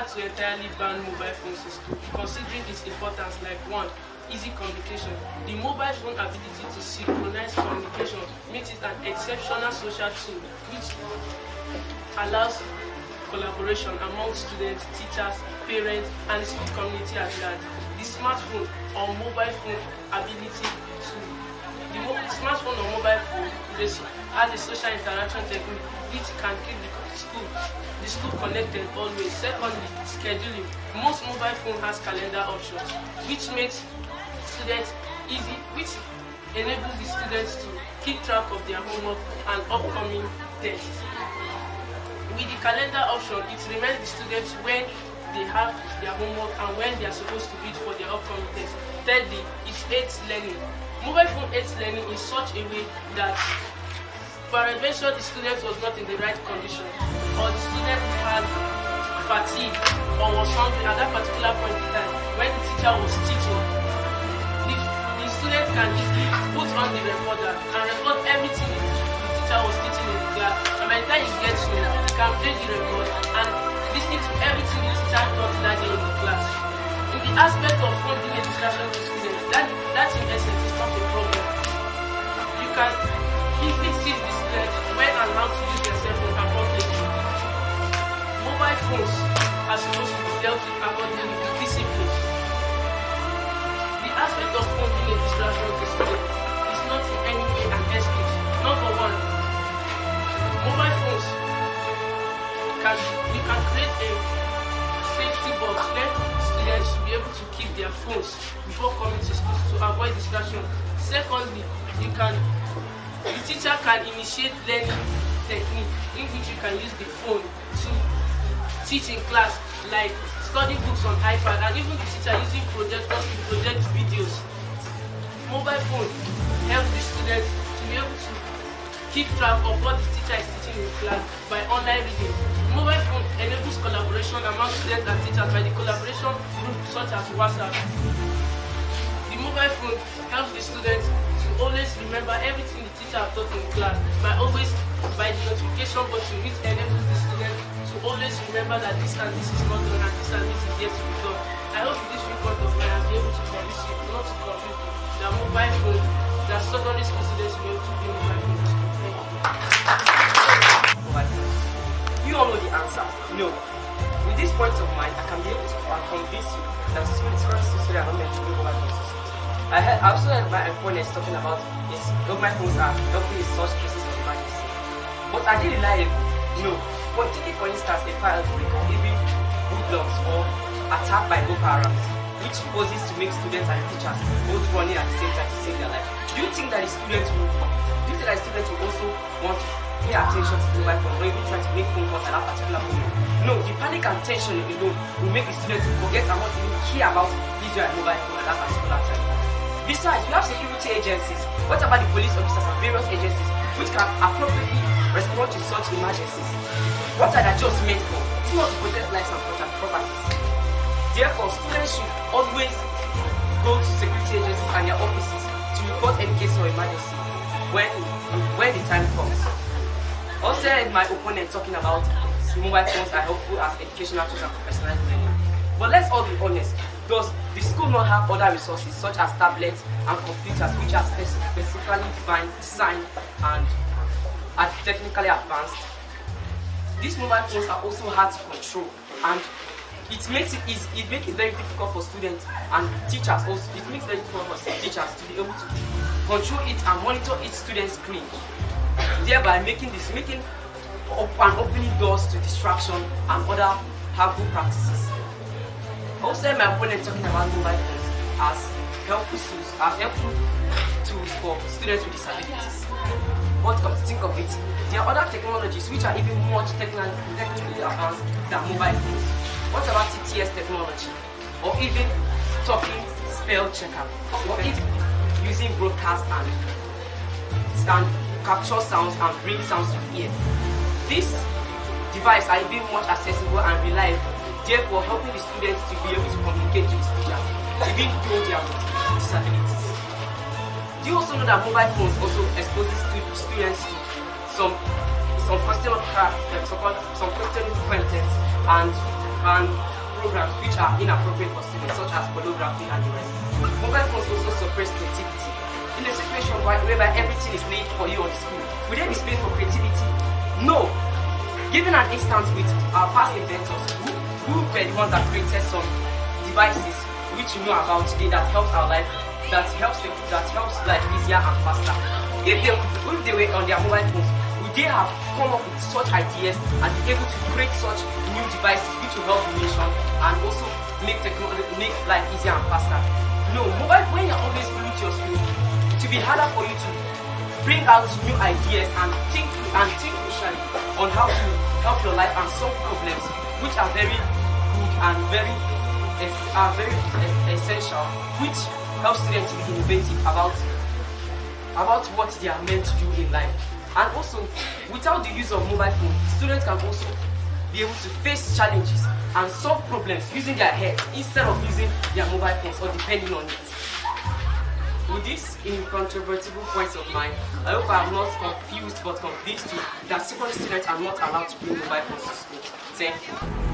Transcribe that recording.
hard to entirely ban mobile phones in school, considering its importance. Like 1, easy communication. The mobile phone ability to synchronize communication makes it an exceptional social tool, which allows collaboration among students, teachers, parents, and the school community at large. The smartphone or mobile phone ability to smartphone or mobile phone has a social interaction technique which can keep the school connected always. Secondly, scheduling. Most mobile phone has calendar options, which makes students easy, which enables the students to keep track of their homework and upcoming tests. With the calendar option, it reminds the students when they have their homework and when they are supposed to read for their upcoming test. Thirdly, it aids learning. Mobile phone aids learning in such a way that, peradventure, the student was not in the right condition, or the student had fatigue or was hungry at that particular point in time when the teacher was teaching, the student can easily put on the recorder and record everything the teacher was teaching in the class. And by the time he gets home, he can play the record and listen to everything the teacher taught that day in the class. In the aspect of phone being a distraction to students, that in essence is not a problem. You can easily teach the students when and how to use their cell phone appropriately. Mobile phones are supposed to be dealt with accordingly with discipline. The aspect of phone being a distraction to students is not in any way an excuse. Number 1, mobile phones we can create a safety box where students should be able to keep their phones before coming to school to avoid distraction. Secondly, the teacher can initiate learning technique in which you can use the phone to teach in class, like study books on iPad, and even the teacher using projectors to project videos. Mobile phone helps the students to be able to keep track of what the teacher is teaching in class by online reading. Mobile phone enables collaboration among students and teachers by the collaboration group such as WhatsApp. The mobile phone helps the students to always remember everything the teacher has taught in class by the notification button, which enables the students to always remember that this and this is not done and this and this is yet to be done. I hope this report of mine has been able to convince you not to confuse the mobile phone that secondary school students will be able to be mobile phone. You all know the answer. No. With these points of mine, I can be able to convince you that students are not meant to be mobile phones. I also heard my opponents talking about this mobile phones are helping in such cases of emergency. But are they reliable? No. But taking for instance a fire outbreak or even hoodlums or attack by Boko Haram, which poses to make students and teachers both running at the same time to save their life. Do you think that the students will also want to pay attention to the mobile phone or even try to make phone calls at that particular moment? No, the panic and tension alone will make the students forget and want to even care about Israel and mobile phone at that particular time. Besides, we have security agencies. What about the police officers and various agencies which can appropriately respond to such emergencies? What are they just meant for? It's not to protect lives and properties. Therefore, students should always go to security agencies and their offices to report any case of emergency when the time comes. Also, I heard my opponent talking about mobile phones are helpful as educational tools and professional learning. But let's all be honest, does the school not have other resources such as tablets and computers which are specifically designed and are technically advanced? These mobile phones are also hard to control, and it makes it very difficult for students and teachers also. It makes it very difficult for teachers to be able to control it and monitor each student's screen, thereby making opening doors to distraction and other harmful practices. Also, my opponent talking about mobile phones as helpful tools for students with disabilities. But come to think of it, there are other technologies which are even much technically advanced than mobile phones. What about TTS technology? Or even talking spell checker? Or even using broadcast and capture sounds and bring sounds to the ear? These devices are even much accessible and reliable, therefore helping the students to be able to communicate to the teachers, even though they have disabilities. Do you also know that mobile phones also exposes students to some questionable content and and programs which are inappropriate for students, such as pornography and the rest. Mobile phones also suppress creativity. In a situation whereby everything is laid for you on the screen, will there be space for creativity? No. Given an instance with our past inventors who were the ones that created some devices which you know about today that helps our life, that helps life easier and faster. If they were on their mobile phones, would they have come up with such ideas and be able to create such new devices which will help the nation and also make life easier and faster? No, when you're always glued to your screen, it will be harder for you to bring out new ideas and think crucially on how to help your life and solve problems which are very good and very essential, which helps students to be innovative about what they are meant to do in life. And also, without the use of mobile phone, students can also be able to face challenges and solve problems using their head instead of using their mobile phones or depending on it. With these incontrovertible points of mine, I hope I am not confused but convinced you that secondary students are not allowed to bring mobile phones to school. Thank you.